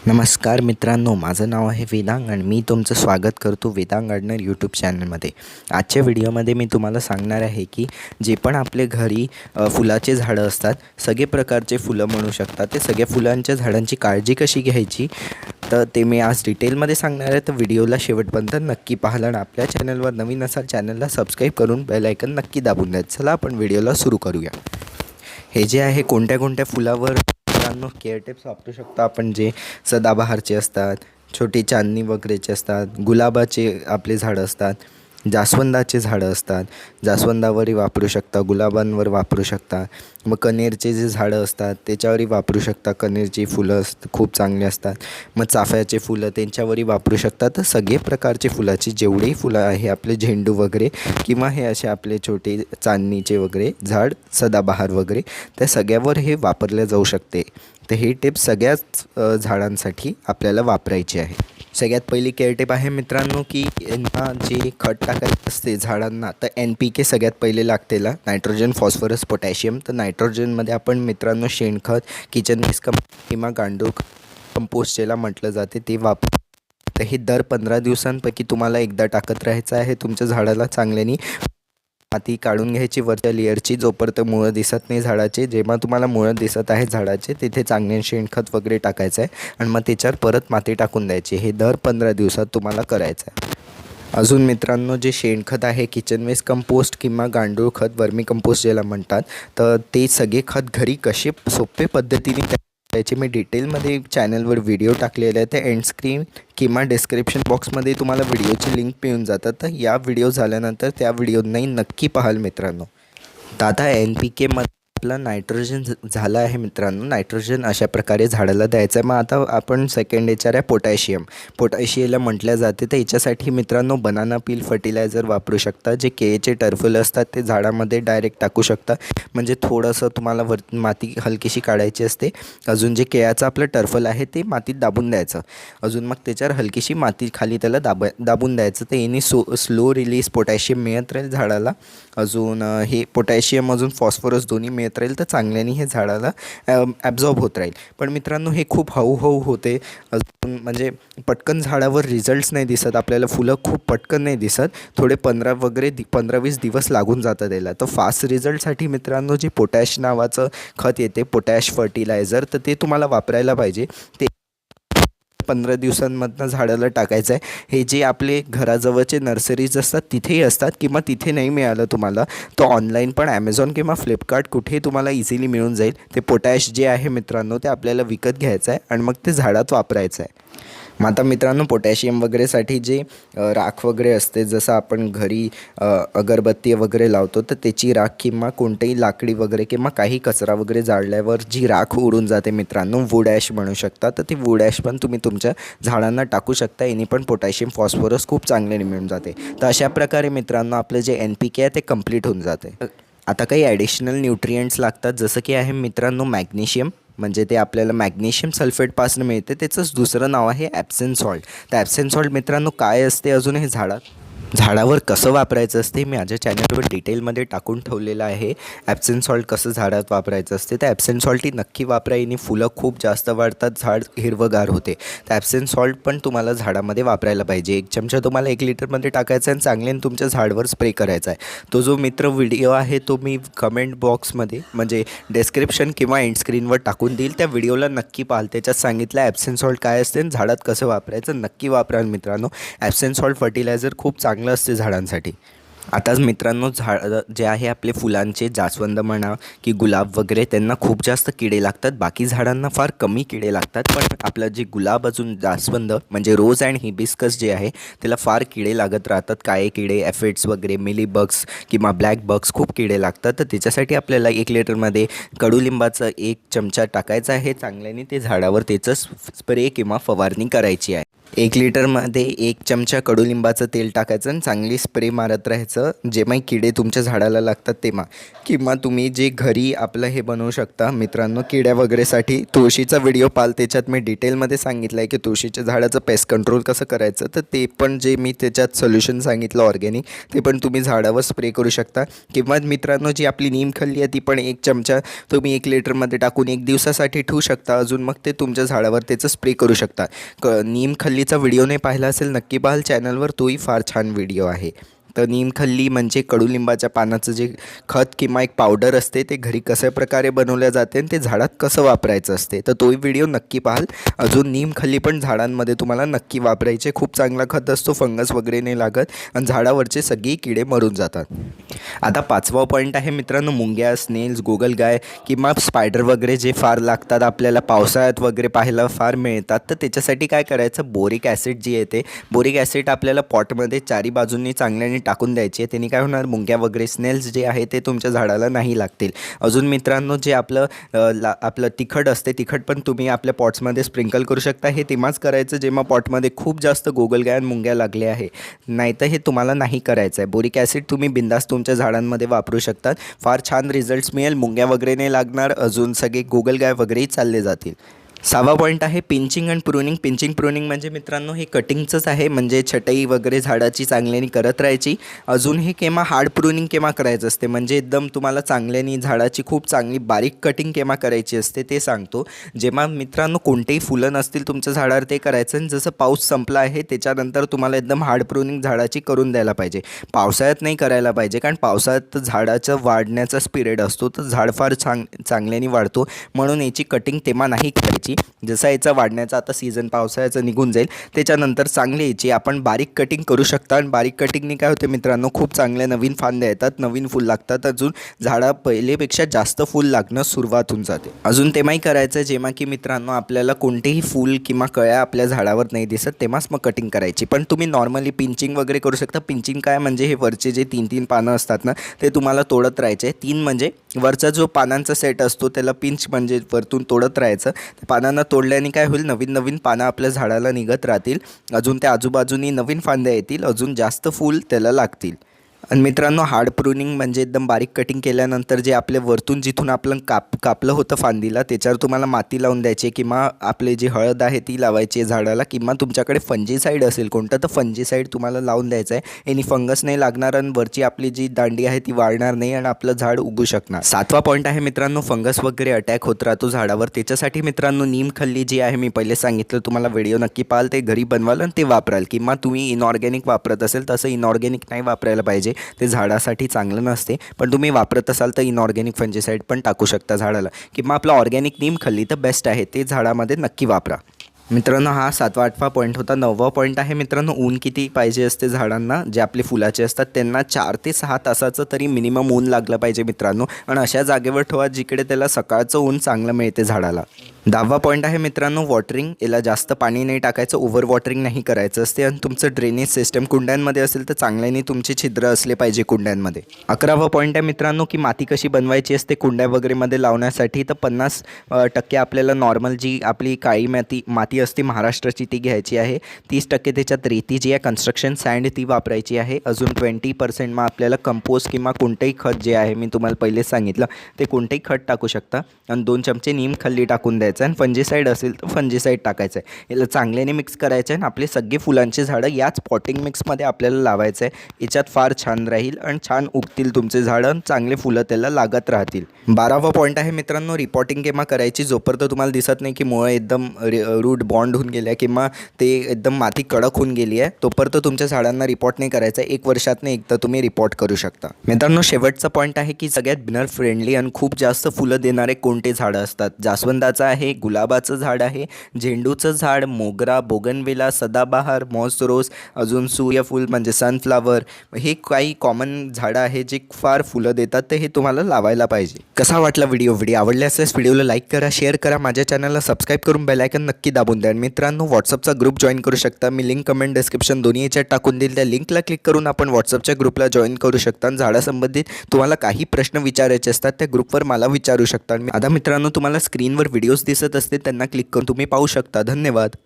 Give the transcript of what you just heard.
नमस्कार मित्रांनो, माझं नाव आहे वेदांग आणि मी तुमचं स्वागत करतो वेदांग गार्डनर यूट्यूब चॅनलमध्ये। आजच्या व्हिडिओमध्ये मी तुम्हाला सांगणार आहे की जे पण आपले घरी फुलाचे झाडं असतात, सगळे प्रकारचे फुलं म्हणू शकतात, ते सगळ्या फुलांच्या झाडांची काळजी कशी घ्यायची तर ते मी आज डिटेलमध्ये सांगणार आहे। तर व्हिडिओला शेवटपर्यंत नक्की पाहाल आणि आपल्या चॅनलवर नवीन असाल चॅनलला सबस्क्राईब करून बेल आयकन नक्की दाबून द्या। चला आपण व्हिडिओला सुरू करूया। हे जे आहे कोणत्या कोणत्या फुलावर केअर टिप्स वापरू शकतो आपण, जे सदाबहारचे असतात, छोटी चांदणी वगैरेचे असतात, गुलाबाचे आपले झाडं असतात, जास्वंदाचे झाडं असतात, जास्वंदावरही वापरू शकता, गुलाबांवर वापरू शकता। मग कनेरचे जे झाडं असतात त्याच्यावरही वापरू शकता, कनेरची फुलं खूप चांगली असतात। मग चाफ्याचे फुलं त्यांच्यावरही वापरू शकता। तर सगळे प्रकारचे फुलाची जेवढेही फुलं आहे, आपले झेंडू वगैरे किंवा हे असे आपले छोटे चांदणीचे वगैरे झाड, सदाबहार वगैरे, त्या सगळ्यावर हे वापरले जाऊ शकते। तर ही टिप सगळ्याच झाडांसाठी आपल्याला वापरायची आहे। सगळ्यात पहिली केअर टिप आहे मित्रांनो की यांना जे खत टाकायचं असते झाडांना, तर NPK सगळ्यात पहिले लागतेला, नायट्रोजन, फॉस्फरस, पोटॅशियम। तर नायट्रोजनमध्ये आपण मित्रांनो शेणखत, किचन वेस्ट किंवा गांडूळ कंपोस्ट ज्याला म्हटलं जाते ते वापर। तर हे दर 15 दिवसांपैकी तुम्हाला एकदा टाकत राहायचं आहे तुमच्या झाडाला। चांगल्याने माती काढून घ्यायची वरच्या लेअरची, जोपर्यंत मुळं दिसत नाही झाडाचे। जेव्हा तुम्हाला मुळं दिसत आहे झाडाचे तिथे चांगले शेणखत वगैरे टाकायचं आहे आणि मग त्याच्यावर परत माती टाकून द्यायची। हे दर 15 दिवसात तुम्हाला करायचं आहे। अजून मित्रांनो, जे शेणखत आहे, किचन वेस्ट कंपोस्ट किंवा गांडूळ खत, वर्मी कंपोस्ट ज्याला म्हणतात, तर ते सगळे खत घरी कसे सोपे पद्धतीने त्याची मी डिटेलमध्ये चॅनलवर व्हिडिओ टाकलेले आहे। ते एंड स्क्रीन किंवा डिस्क्रिप्शन बॉक्समध्ये तुम्हाला व्हिडिओची लिंक मिळून जातात। तर या व्हिडिओ झाल्यानंतर त्या व्हिडिओनाही नक्की पाहाल मित्रांनो। तर आता NPK मध्ये आपलं नायट्रोजन झालं आहे मित्रांनो। नायट्रोजन अशा प्रकारे झाडाला द्यायचं आहे। मग आता आपण सेकंड याच्यावर आहे पोटॅशियम। पोटॅशियमला म्हटलं जाते, तर याच्यासाठी मित्रांनो बनाना पील फर्टिलायझर वापरू शकता। जे केळीचे टरफल असतात ते झाडामध्ये डायरेक्ट टाकू शकता, म्हणजे थोडंसं तुम्हाला माती हलकीशी काढायची असते। अजून जे केळाचं आपलं टरफल आहे ते मातीत दाबून द्यायचं, अजून मग त्याच्यावर हलकीशी माती खाली त्याला दाबून द्यायचं। तर याने स्लो रिलीज पोटॅशियम मिळत राहील झाडाला। अजून हे पोटॅशियम अजून फॉस्फरस दोन्ही मिळत राहील, तर चांगल्याने हे झाडाला ॲब्झॉर्ब होत राहील। पण मित्रांनो, हे खूप हळूहळू होते, अजून म्हणजे पटकन झाडावर रिझल्ट्स नाही दिसत आपल्याला, फुलं खूप पटकन नाही दिसत, थोडे 15-20 दिवस लागून जातात त्याला। तर फास्ट रिझल्टसाठी मित्रांनो जे पोटॅश नावाचं खत येते, पोटॅश फर्टिलायझर, तर ते तुम्हाला वापरायला पाहिजे। ते 15 दिवसांमधनं झाडाला टाकायचं आहे। हे जे आपले घराजवळचे नर्सरीज असतात तिथेही असतात, किंवा तिथे नाही मिळालं तुम्हाला तर ऑनलाईन पण ॲमेझॉन किंवा फ्लिपकार्ट कुठेही तुम्हाला इझिली मिळून जाईल। ते पोटॅश जे आहे मित्रांनो ते आपल्याला विकत घ्यायचं आहे आणि मग ते झाडात वापरायचं आहे। मग आता मित्रांनो, पोटॅशियम वगैरेसाठी जे राख वगैरे असते, जसं आपण घरी अगरबत्ती वगैरे लावतो, तर त्याची राख किंवा कोणतेही लाकडी वगैरे किंवा काही कचरा वगैरे जाळल्यावर जी राख उडून जाते मित्रांनो, वूड ॲश म्हणू शकता, तर ती वूड ॲश पण तुम्ही तुमच्या झाडांना टाकू शकता। याने पण पोटॅशियम, फॉस्फरस खूप चांगल्याने मिळून जाते। तर अशा प्रकारे मित्रांनो आपलं जे NPK आहे ते कंप्लीट होऊन जाते। आता काही ॲडिशनल न्यूट्रिएंट्स लागतात, जसं की आहे मित्रांनो मॅग्नेशियम, म्हणजे ते आपल्याला मॅग्नेशियम सल्फेटपासून मिळते। त्याचंच दुसरं नाव आहे ॲप्सम सॉल्ट। तर ॲप्सम सॉल्ट मित्रांनो काय असते, अजून हे झाडावर कसं वापरायचं असते, मी माझ्या चॅनलवर डिटेलमध्ये टाकून ठेवलेलं आहे। ॲप्सम सॉल्ट कसं झाडात वापरायचं असते, तर ॲप्सम सॉल्ट ही नक्की वापरा, याने फुलं खूप जास्त वाढतात, झाड हिरवंगार होते। तर ॲप्सम सॉल्ट पण तुम्हाला झाडामध्ये वापरायला पाहिजे। 1 चमचा तुम्हाला 1 लिटरमध्ये टाकायचा आहे आणि चांगल्याने तुमच्या झाडावर स्प्रे करायचा आहे। तो जो मित्र व्हिडिओ आहे तो मी कमेंट बॉक्समध्ये म्हणजे डिस्क्रिप्शन किंवा एंड स्क्रीनवर टाकून देईल, त्या व्हिडिओला नक्की पाहाल। त्याच्यात सांगितलं ॲप्सम सॉल्ट काय असते आणि झाडात कसं वापरायचं, नक्की वापराल मित्रांनो। ॲप्सम सॉल्ट फर्टिलायझर खूप चांगलं असते झाडांसाठी। आताच मित्रांनो, झाड जे आहे आपले फुलांचे, जास्वंद म्हणा की गुलाब वगैरे, त्यांना खूप जास्त किडे लागतात। बाकी झाडांना फार कमी किडे लागतात, पण आपलं जे गुलाब अजून जास्वंद म्हणजे रोज अँड हिबिस्कस जे आहे त्याला फार किडे लागत राहतात। काळे किडे, एफिड्स वगैरे, मिलीबग्स किंवा ब्लॅक बग्स, खूप किडे लागतात। तर त्याच्यासाठी आपल्याला 1 लिटरमध्ये कडुलिंबाचा 1 चमचा टाकायचा आहे। चांगल्याने ते झाडावर त्याचं स्प्रे किंवा फवारणी करायची आहे। 1 लिटरमध्ये 1 चमचा कडुलिंबाचं तेल टाकायचं आणि चांगली स्प्रे मारत राहायचं करायचं जेव्हा किडे तुमच्या झाडाला लागतात तेव्हा, किंवा तुम्ही जे घरी आपलं हे बनवू शकता मित्रांनो किड्या वगैरेसाठी तुळशीचा व्हिडिओ पाल, त्याच्यात मी डिटेलमध्ये सांगितलं आहे की तुळशीच्या झाडाचं पेस्ट कंट्रोल कसं करायचं. तर ते पण जे मी त्याच्यात सोल्युशन सांगितलं ऑर्गॅनिक, ते पण तुम्ही झाडावर स्प्रे करू शकता. किंवा मित्रांनो जी आपली नीमखल्ली आहे ती पण 1 चमचा तुम्ही 1 लिटरमध्ये टाकून 1 दिवसासाठी ठेवू शकता. अजून मग ते तुमच्या झाडावर त्याचं स्प्रे करू शकता. नीमखल्लीचा व्हिडिओ नाही पाहिला असेल नक्की पाहाल चॅनलवर, तोही फार छान व्हिडिओ आहे. तर नीमखल्ली म्हणजे कडुलिंबाच्या पानाचं जे खत किंवा एक पावडर असते ते घरी कशा प्रकारे बनवल्या जाते आणि ते झाडात कसं वापरायचं असते, तर तोही व्हिडिओ नक्की पाहाल. अजून नीमखल्ली पण झाडांमध्ये तुम्हाला नक्की वापरायचे, खूप चांगला खत असतो, फंगस वगैरे नाही लागत आणि झाडावरचे सगळे किडे मरून जातात. आता 5वा पॉईंट आहे मित्रांनो मुंग्या, स्नेल्स, गोगलगाय किंवा स्पायडर वगैरे जे फार लागतात आपल्याला पावसाळ्यात वगैरे पाहायला फार मिळतात. तर त्याच्यासाठी काय करायचं, बोरिक ॲसिड जी येते, बोरिक ॲसिड आपल्याला पॉटमध्ये चारी बाजूंनी चांगल्याने टाकून द्यायची आहे. त्यांनी काय होणार, मुंग्या वगैरे स्नेल्स जे आहे ते तुमच्या झाडाला नाही लागतील. अजून मित्रांनो जे आपलं तिखट असते, तिखट पण तुम्ही आपल्या पॉट्समध्ये स्प्रिंकल करू शकता. हे तेव्हाच करायचं जेव्हा पॉटमध्ये खूप जास्त गोगलगाय आणि मुंग्या लागले आहे, नाहीतर हे तुम्हाला नाही करायचं आहे. बोरिक ॲसिड तुम्ही बिंदास तुमच्या झाडांमध्ये वापरू शकतात, फार छान रिझल्ट्स मिळेल, मुंग्या वगैरे नाही लागणार, अजून सगळे गोगलगाय वगैरेही चालले जातील. 6वा पॉईंट आहे pinching and pruning. Pinching pruning म्हणजे मित्रांनो हे कटिंगचंच आहे, म्हणजे छटाई वगैरे झाडाची चांगल्याने करत राहायची. अजून हे केव्हा हार्ड प्रूनिंग केव्हा करायचं असते, म्हणजे एकदम तुम्हाला चांगल्याने झाडाची खूप चांगली बारीक कटिंग केव्हा करायची असते ते सांगतो. जेव्हा मित्रांनो कोणतेही फुलं नसतील तुमच्या झाडावर ते करायचं, आणि जसं पाऊस संपला आहे त्याच्यानंतर तुम्हाला एकदम हार्ड प्रूनिंग झाडाची करून द्यायला पाहिजे. पावसाळ्यात नाही करायला पाहिजे, कारण पावसाळ्यात झाडाचं वाढण्याचा पिरियड असतो, तर झाड फार चांगल्याने वाढतो, म्हणून याची कटिंग तेव्हा नाही करायची. जसा याचा वाढण्याचा आता सीझन पावसाळ्याचा निघून जाईल त्याच्यानंतर चांगली याची आपण बारीक कटिंग करू शकता. आणि बारीक कटिंगने काय होते मित्रांनो, खूप चांगल्या नवीन फांद्या येतात, नवीन फूल लागतात, अजून झाडा पहिलेपेक्षा जास्त फूल लागणं सुरुवात होऊन जाते. अजून तेव्हाही करायचं जेव्हा की मित्रांनो आपल्याला कोणतेही फूल किंवा कळ्या आपल्या झाडावर नाही दिसत, तेव्हाच मग कटिंग करायची. पण तुम्ही नॉर्मली पिंचिंग वगैरे करू शकता. पिंचिंग काय म्हणजे हे वरचे जे 3 पानं असतात ना ते तुम्हाला तोडत राहायचे. 3 म्हणजे वरचा जो पानांचा सेट असतो त्याला पिंच म्हणजे वरतून तोडत राहायचं. पानांना तोडल्याने काय होईल, नवीन पानं आपल्या झाडाला निघत राहतील, अजून त्या आजूबाजूनी नवीन फांद्या येतील, अजून जास्त फूल त्याला लागतील. आणि मित्रांनो हार्ड प्रूनिंग म्हणजे एकदम बारीक कटिंग केल्यानंतर जे आपले वरतून जिथून आपण कापलं होतं फांदीला त्याच्यावर तुम्हाला माती लावून द्यायची, किंवा आपले जी हळद आहे ती लावायची आहे झाडाला, किंवा तुमच्याकडे फंजीसाईड असेल कोणतं तर फंजीसाईड तुम्हाला लावून द्यायचं आहे. यानी फंगस नाही लागणार आणि वरची आपली जी दांडी आहे ती वाढणार नाही आणि आपलं झाड उगू शकणार. 7वा पॉईंट आहे मित्रांनो फंगस वगैरे अटॅक होत राहतो झाडावर, त्याच्यासाठी मित्रांनो नीमखल्ली जी आहे मी पहिले सांगितलं तुम्हाला, व्हिडिओ नक्की पाहाल, ते घरी बनवाल आणि ते वापराल. किंवा तुम्ही इनऑर्गॅनिक वापरत असेल तसं इनऑर्गॅनिक नाही वापरायला पाहिजे, ते झाडासाठी चांगलं नसते. पण तुम्ही वापरत असाल तर इनऑर्गॅनिक फंजीसाईड पण टाकू शकता झाडाला, किंवा आपलं ऑर्गॅनिक नीमखल्ली तर बेस्ट आहे, ते झाडामध्ये नक्की वापरा. मित्रांनो हा 7वा 8वा पॉईंट होता. 9वा पॉईंट आहे मित्रांनो ऊन किती पाहिजे असते झाडांना, जे आपले फुलाचे असतात त्यांना 4 ते 6 तासाचं तरी मिनिमम ऊन लागलं पाहिजे मित्रांनो, आणि अशा जागेवर ठेवा जिकडे त्याला सकाळचं ऊन चांगलं मिळते झाडाला. 10वा पॉईंट आहे मित्रांनो वॉटरिंग. याला जास्त पाणी नाही टाकायचं, ओव्हर वॉटरिंग नाही करायचं असते. आणि तुमचं ड्रेनेज सिस्टम कुंड्यांमध्ये असेल तर चांगल्याने तुमचे छिद्र असले पाहिजे कुंड्यांमध्ये. 11वा पॉईंट आहे मित्रांनो की माती कशी बनवायची असते कुंड्या वगैरेमध्ये लावण्यासाठी, तर 50% आपल्याला नॉर्मल जी आपली काळी माती असते महाराष्ट्राची ती घ्यायची आहे. 30% त्याच्यात रेती जी आहे कन्स्ट्रक्शन सँड ती वापरायची आहे. अजून 20% मग आपल्याला कंपोस्ट किंवा कोणतेही खत जे आहे मी तुम्हाला पहिलेच सांगितलं ते कोणतेही खत टाकू शकता. आणि 2 चमचे नीमखल्ली टाकून द्यायचं, आणि फंजीसाईड असेल तर फंजीसाईड टाकायचं आहे. याला चांगल्याने मिक्स करायचं आहे आणि आपले सगळे फुलांचे झाडं याच पॉटिंग मिक्समध्ये आपल्याला लावायचं आहे. याच्यात फार छान राहील आणि छान उगतील तुमचे झाडं, चांगले फुलं त्याला लागत राहतील. 12वा पॉईंट आहे मित्रांनो रिपॉटिंग केव्हा करायची, जोपर्यंत तुम्हाला दिसत नाही की मुळं एकदम रूट बॉन्ड होऊन गेल्या किंवा ते एकदम माती कडक होऊन गेली आहे, तोपर्यंत तुमच्या झाडांना रिपॉट नाही करायचं. 1 वर्षातनं एकदा तुम्ही रिपॉट करू शकता. मित्रांनो शेवटचा पॉईंट आहे की सगळ्यात बिनर फ्रेंडली आणि खूप जास्त फुलं देणारे कोणते झाडं असतात. जास्वंदाचं आहे, गुलाबाचं झाड आहे, झेंडूचं झाड, मोगरा, बोगनविला, सदाबहार, मॉस अजून सूर्यफूल म्हणजे सनफ्लावर, हे काही कॉमन झाडं आहे जे फार फुलं देतात, तर हे तुम्हाला लावायला पाहिजे. कसा वाटला व्हिडिओ आवडला असल्यास व्हिडिओला लाईक करा, शेअर करा, माझ्या चॅनलला सबस्क्राईब करून बेल आयकॉन नक्की दाबून द्या. मित्रांनो व्हॉट्सअपचा ग्रुप जॉईन करू शकता, मी लिंक कमेंट डिस्क्रिप्शन दोन्ही याच्यात टाकून देईल. त्या लिंकला क्लिक करून आपण व्हॉट्सअपच्या ग्रुपला जॉईन करू शकता. झाडासंबंधित तुम्हाला काही प्रश्न विचारायचे असतात त्या ग्रुपवर मला विचारू शकता. आता मित्रांनो तुम्हाला स्क्रीनवर व्हिडिओज दिसत असते त्यांना क्लिक करून तुम्ही पाहू शकता. धन्यवाद.